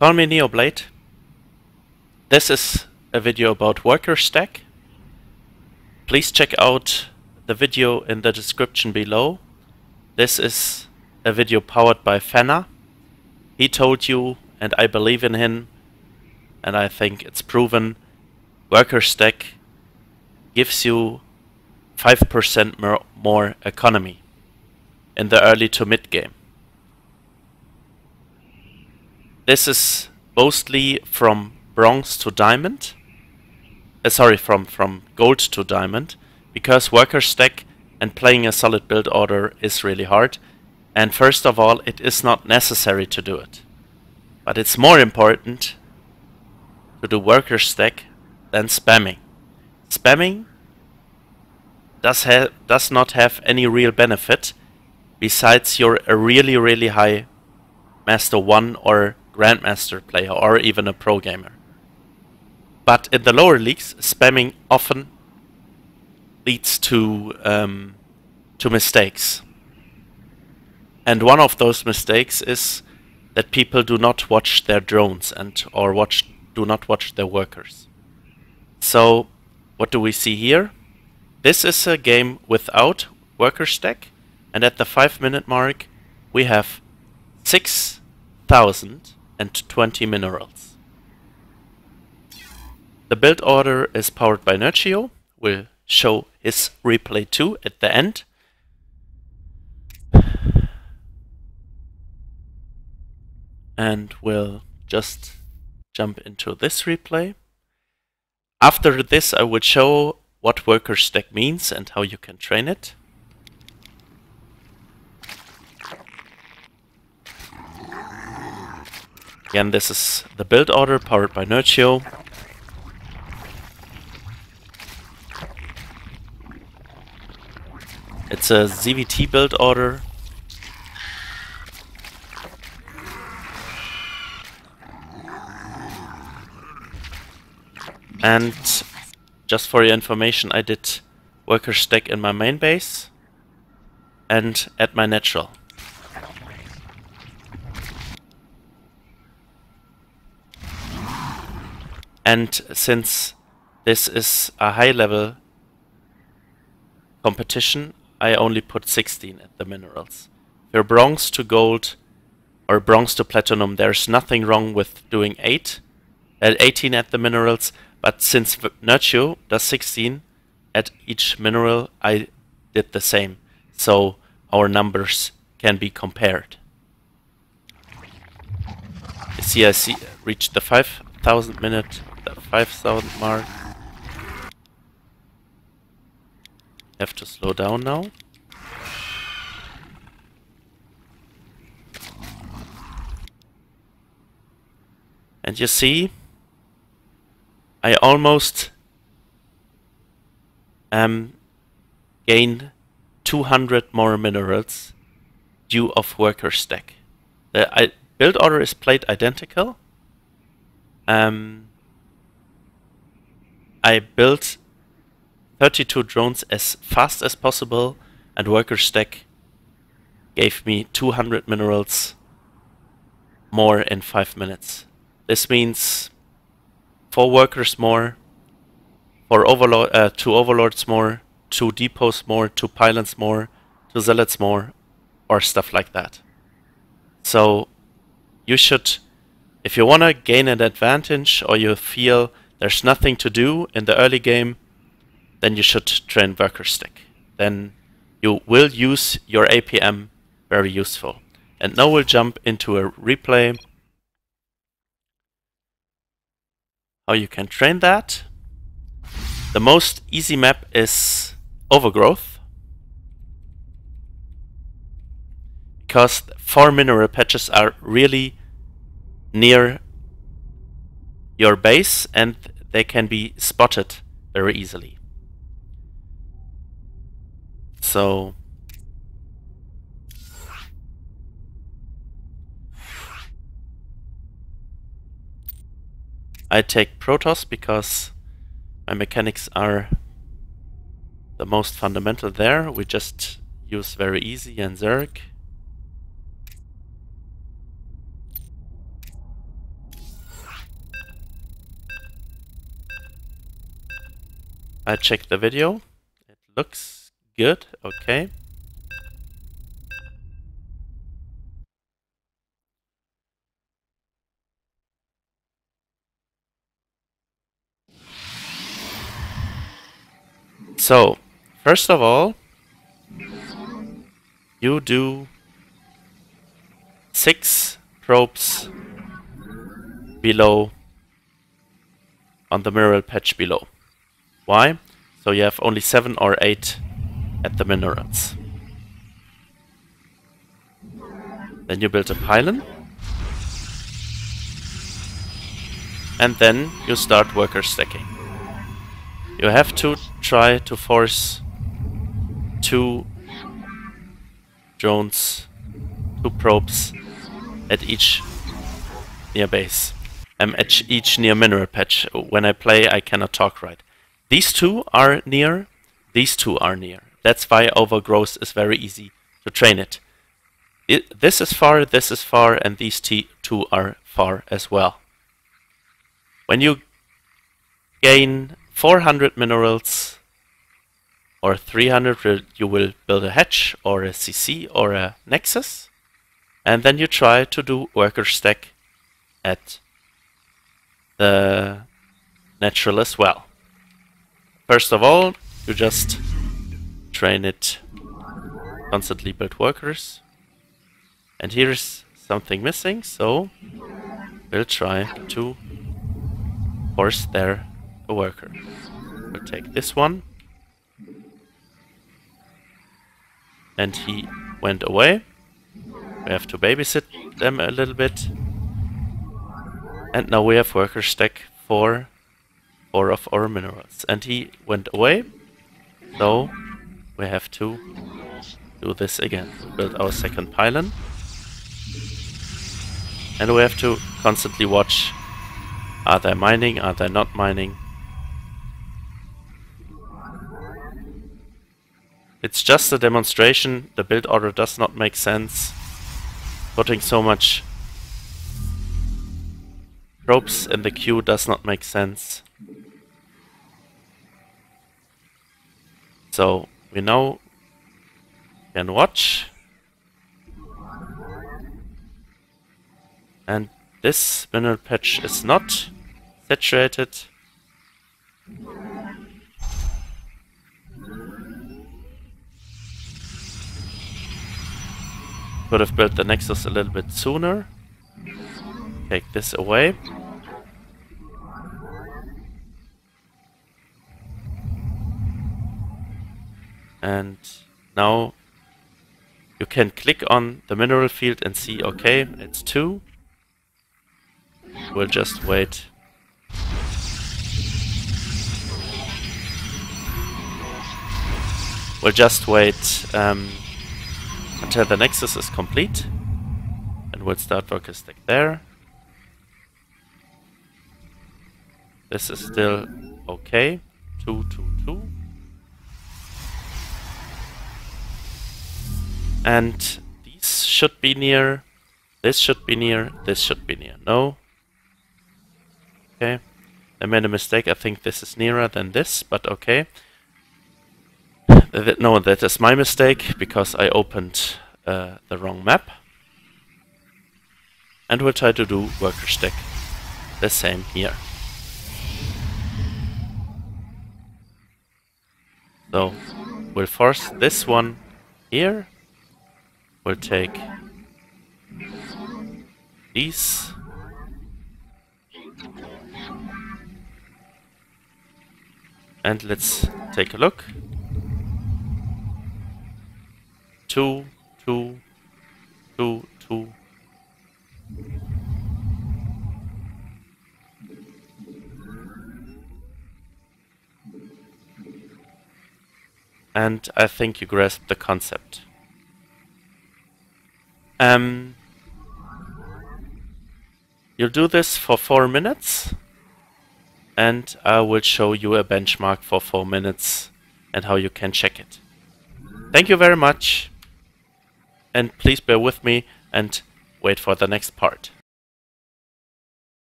Call me Neoblade. This is a video about worker stack. Please check out the video in the description below. This is a video powered by Fenner. He told you, and I believe in him, and I think it's proven, worker stack gives you 5% more economy in the early to mid game. This is mostly from bronze to diamond. From gold to diamond, because worker stack and playing a solid build order is really hard. And first of all, it is not necessary to do it. But it's more important to do worker stack than spamming. Spamming does not have any real benefit besides you're a really high Master 1 or Grandmaster player or even a pro gamer. But in the lower leagues, spamming often leads to mistakes. And one of those mistakes is that people do not watch their drones or do not watch their workers. So what do we see here? This is a game without worker stack, and at the 5-minute mark we have 6,020 minerals. The build order is powered by Nerchio. We'll show his replay too at the end. And we'll just jump into this replay. After this, I will show what worker stack means and how you can train it. Again, this is the build order powered by Nerchio. It's a ZVT build order. And just for your information, I did worker stack in my main base and at my natural. And since this is a high level competition, I only put 16 at the minerals. If you're bronze to gold or bronze to platinum, there's nothing wrong with doing 18 at the minerals, but since Nerchio does 16 at each mineral, I did the same. So our numbers can be compared. You see, I reached the 5,000 minute, the 5,000 mark. Have to slow down now. And you see, I almost gain 200 more minerals due of worker stack. The build order is played identical. I built 32 drones as fast as possible, and worker stack gave me 200 minerals more in 5 minutes. This means 4 workers more, 2 overlords more, 2 depots more, 2 pylons more, 2 zealots more, or stuff like that. So you should, if you want to gain an advantage or you feel there's nothing to do in the early game, then you should train worker stack. Then you will use your APM very useful. And now we'll jump into a replay. How you can train that. The most easy map is Overgrowth, because 4 mineral patches are really near your base and they can be spotted very easily. So I take Protoss because my mechanics are the most fundamental there. We just use very easy and Zerg. I checked the video. It looks good. Okay. So, first of all, you do 6 probes below on the mineral patch below. Why? So you have only 7 or 8 at the minerals. Then you build a pylon. And then you start worker stacking. You have to try to force 2 drones, 2 probes at each near base. At each near mineral patch. When I play, I cannot talk right. These 2 are near, these 2 are near. That's why overgrowth is very easy to train it. This is far, and these 2 are far as well. When you gain 400 minerals or 300, you will build a hatch or a CC or a nexus, and then you try to do worker stack at the natural as well. First of all, you just train it, constantly build workers, and here's something missing, so we'll try to force there a worker. We'll take this one, and he went away. We have to babysit them a little bit. And now we have worker stack for 4 of our minerals. And he went away, so we have to do this again. Build our second pylon. And we have to constantly watch, are they mining, are they not mining? It's just a demonstration, the build order does not make sense. Putting so much probes in the queue does not make sense. So we now can watch. And this mineral patch is not saturated. Could have built the nexus a little bit sooner. Take this away. And now you can click on the mineral field and see, okay, it's 2. We'll just wait. We'll just wait until the nexus is complete. And we'll start worker stack there. This is still okay. 2, 2, 2. And these should be near. This should be near. This should be near. No. Okay. I made a mistake. I think this is nearer than this, but okay. No, that is my mistake, because I opened the wrong map. And we'll try to do worker stack the same here. So we'll force this one here. We'll take these. And let's take a look. 2, 2, 2, 2. And I think you grasped the concept. You'll do this for 4 minutes, and I will show you a benchmark for 4 minutes and how you can check it. Thank you very much, and please bear with me and wait for the next part.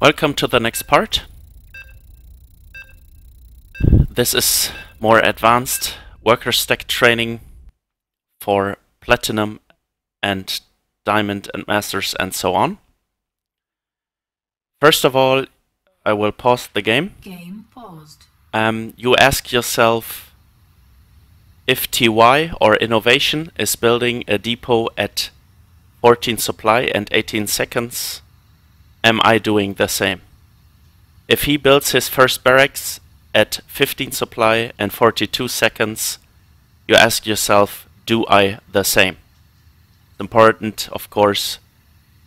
Welcome to the next part. This is more advanced worker stack training for platinum and diamond and masters and so on. First of all, I will pause the game. Game paused. You ask yourself if TY or Innovation is building a depot at 14 supply and 18 seconds, am I doing the same? If he builds his first barracks at 15 supply and 42 seconds, you ask yourself, do I the same? It's important, of course,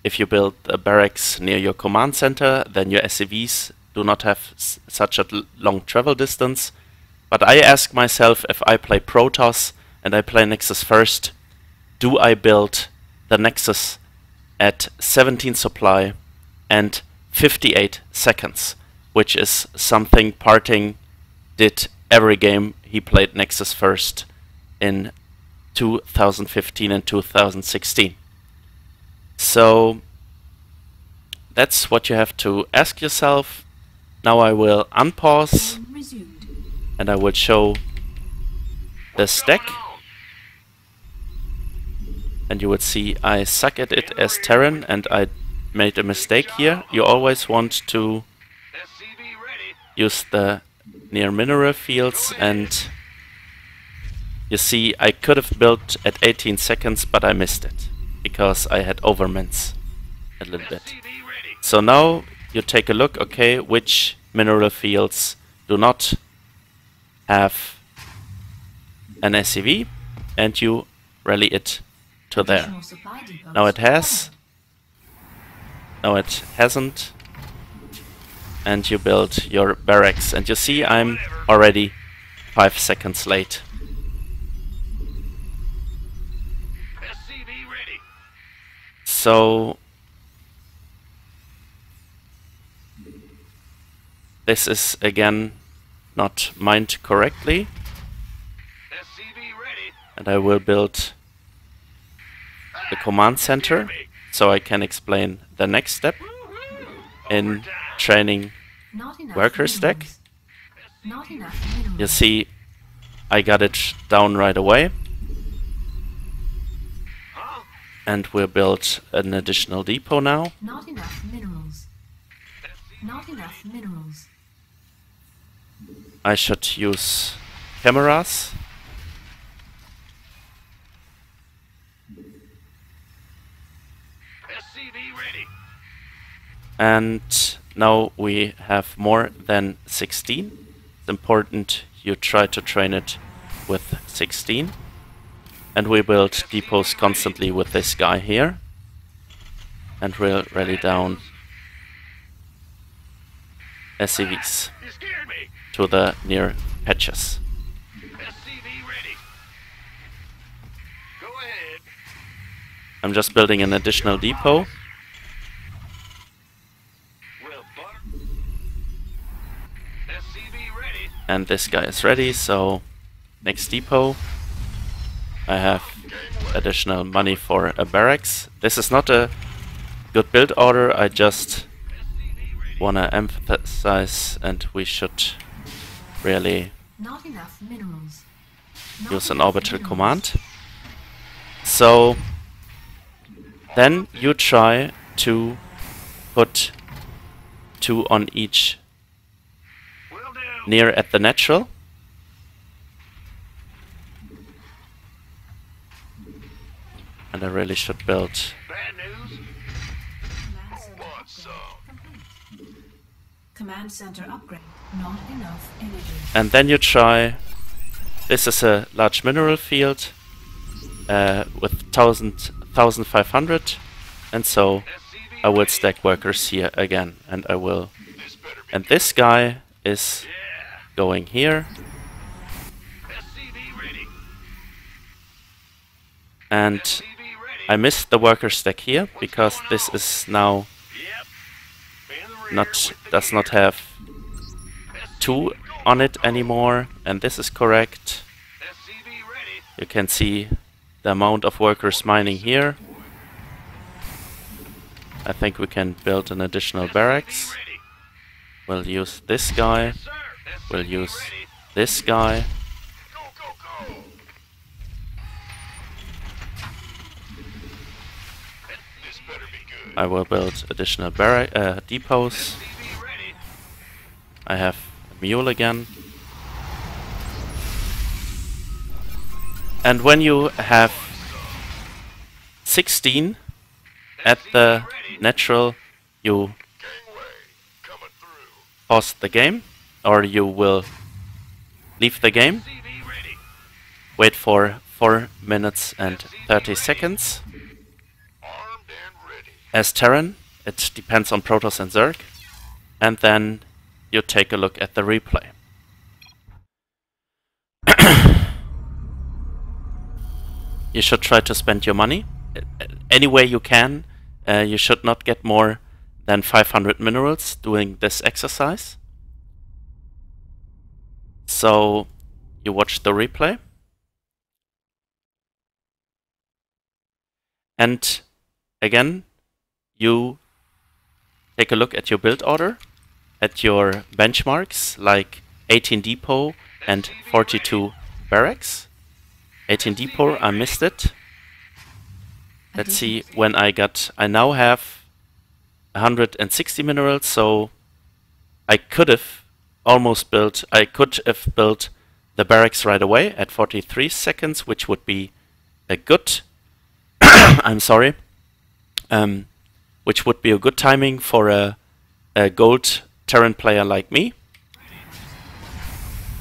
if you build a barracks near your command center, then your SCVs do not have such a long travel distance. But I ask myself, if I play Protoss and I play Nexus first, do I build the Nexus at 17 supply and 58 seconds, which is something Parting did every game he played Nexus first in 2015 and 2016. So that's what you have to ask yourself. Now I will unpause and I will show the stack, and you would see I suck at it as Terran and I made a mistake here. You always want to use the near mineral fields, and you see I could have built at 18 seconds, but I missed it because I had overmins a little bit. So now you take a look, okay, which mineral fields do not have an SCV, and you rally it to there. Now it has, now it hasn't, and you build your barracks, and you see I'm already 5 seconds late. So this is again not mined correctly, and I will build the command center so I can explain the next step in training worker stack. You see I got it down right away, and we'll build an additional depot now. Not enough minerals. Not enough minerals. I should use cameras. And now we have more than 16. It's important you try to train it with 16. And we build depots constantly with this guy here. And we'll rally down SCVs to the near patches. I'm just building an additional depot. And this guy is ready, so next depot. I have additional money for a barracks. This is not a good build order, I just wanna emphasize, and we should really use an orbital command. So then you try to put 2 on each near at the natural. And I really should build Command center upgrade. Not enough energy. and then you try, this is a large mineral field with 1500, and so I will stack workers here again, and I will, and this guy is going here, and I missed the worker stack here because this is now does not have 2 on it anymore, and this is correct. You can see the amount of workers mining here. I think we can build an additional barracks. We'll use this guy. We'll use this guy. I will build additional depots. I have a mule again. And when you have 16 at the natural, you pause the game, or you will leave the game. Wait for 4 minutes and 30 seconds. As Terran, it depends on Protoss and Zerg. And then you take a look at the replay. You should try to spend your money any way you can. You should not get more than 500 minerals doing this exercise. So you watch the replay. And again, you take a look at your build order, at your benchmarks like 18 depot and 42 barracks. 18 depot, I missed it. Let's see when I now have 160 minerals, so I could have built the barracks right away at 43 seconds, which would be a good I'm sorry. Which would be a good timing for a gold Terran player like me.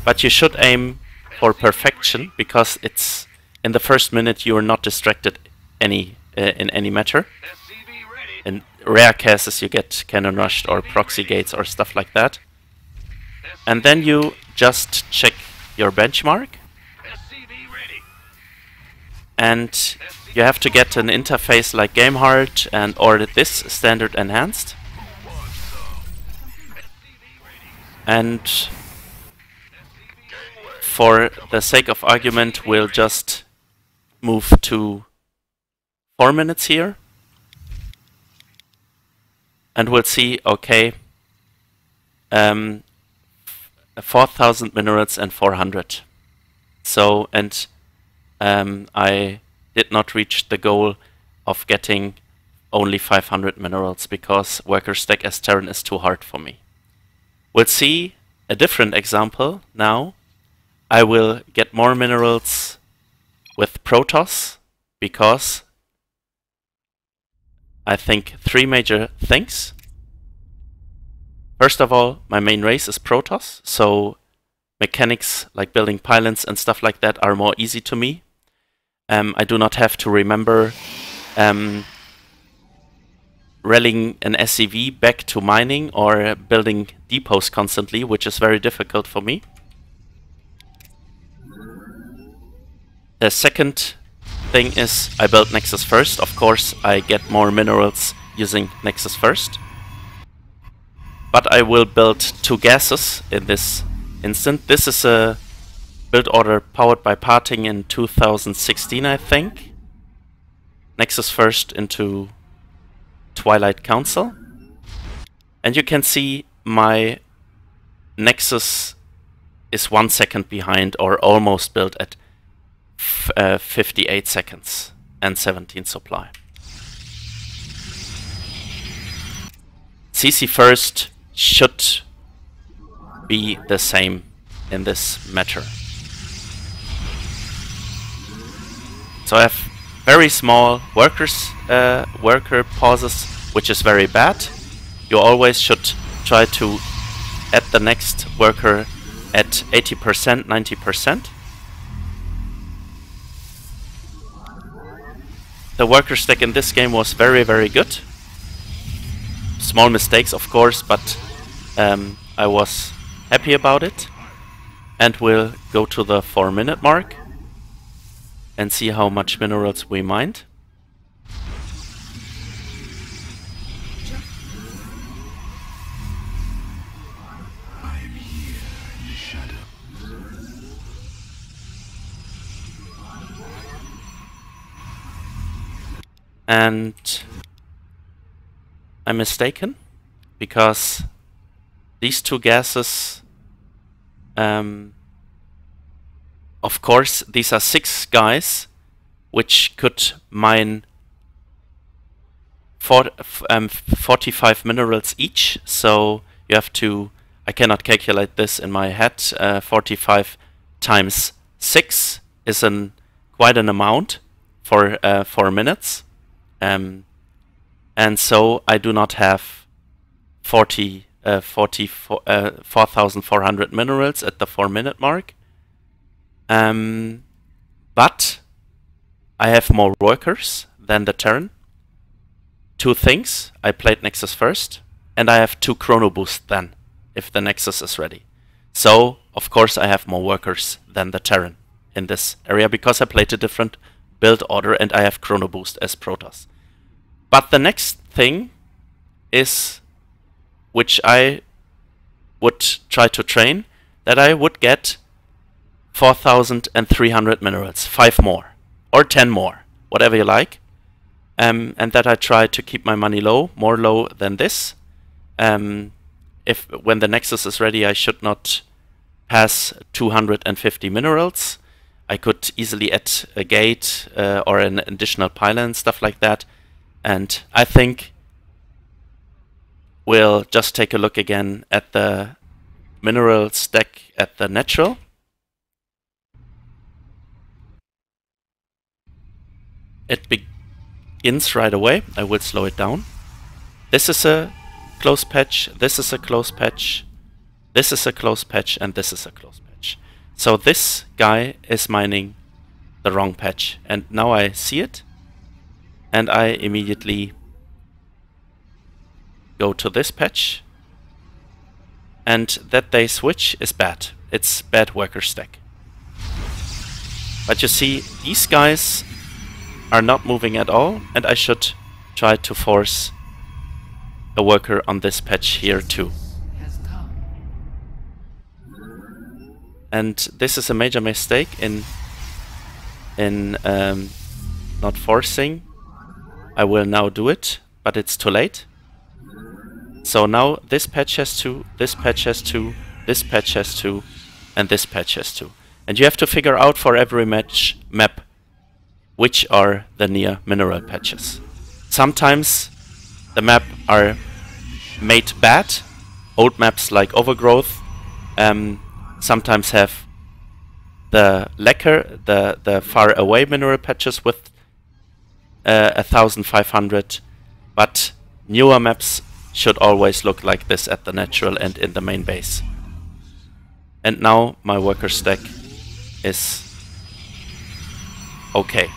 But you should aim for perfection, because it's in the first minute you are not distracted in any matter. In rare cases you get cannon rushed or proxy gates or stuff like that. And then you just check your benchmark. And you have to get an interface like GameHard or this standard enhanced. And for the sake of argument, we'll just move to 4 minutes here. And we'll see, okay, 4,000 minerals and 400. So, and I did not reach the goal of getting only 500 minerals, because worker stack as Terran is too hard for me. We'll see a different example now. I will get more minerals with Protoss, because I think 3 major things. First of all, my main race is Protoss, so mechanics like building pylons and stuff like that are more easy to me. I do not have to remember rallying an SCV back to mining or building depots constantly, which is very difficult for me. The second thing is I build Nexus first. Of course, I get more minerals using Nexus first. But I will build 2 gases in this instant. This is a build order powered by parting in 2016, I think. Nexus first into Twilight Council. And you can see my Nexus is 1 second behind, or almost built at 58 seconds and 17 supply. CC first should be the same in this matter. So I have very small worker pauses, which is very bad. You always should try to add the next worker at 80%, 90%. The worker stack in this game was very, very good. Small mistakes, of course, but I was happy about it. And we'll go to the 4-minute mark and see how much minerals we mined. I'm here in the shadow. And I'm mistaken, because these two gases, of course, these are 6 guys which could mine 45 minerals each. So you have to, I cannot calculate this in my head, 45 times 6 is quite an amount for 4 minutes. And so I do not have 4,400 minerals at the 4-minute mark. But I have more workers than the Terran. 2 things, I played Nexus first, and I have 2 chrono boosts then, if the Nexus is ready. So, of course, I have more workers than the Terran in this area, because I played a different build order and I have chrono boost as Protoss. But the next thing is, which I would try to train, that I would get 4,300 minerals, 5 more, or 10 more, whatever you like. And that I try to keep my money low, more low than this. When the Nexus is ready, I should not pass 250 minerals. I could easily add a gate or an additional pylon, stuff like that. And I think we'll just take a look again at the mineral stack at the natural. It begins right away. I will slow it down. This is a close patch, this is a close patch, this is a close patch, and this is a close patch. So this guy is mining the wrong patch, and now I see it, and I immediately go to this patch, and that they switch is bad. It's bad worker stack. But you see, these guys are not moving at all, and I should try to force a worker on this patch here too. And this is a major mistake in not forcing. I will now do it, but it's too late. So now this patch has 2, this patch has 2, this patch has 2, and this patch has 2. And you have to figure out for every map which are the near mineral patches. Sometimes the map are made bad. Old maps like Overgrowth sometimes have the lacquer, the far away mineral patches with 1,500, but newer maps should always look like this at the natural and in the main base. And now my worker stack is okay.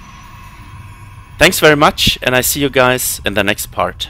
Thanks very much, and I see you guys in the next part.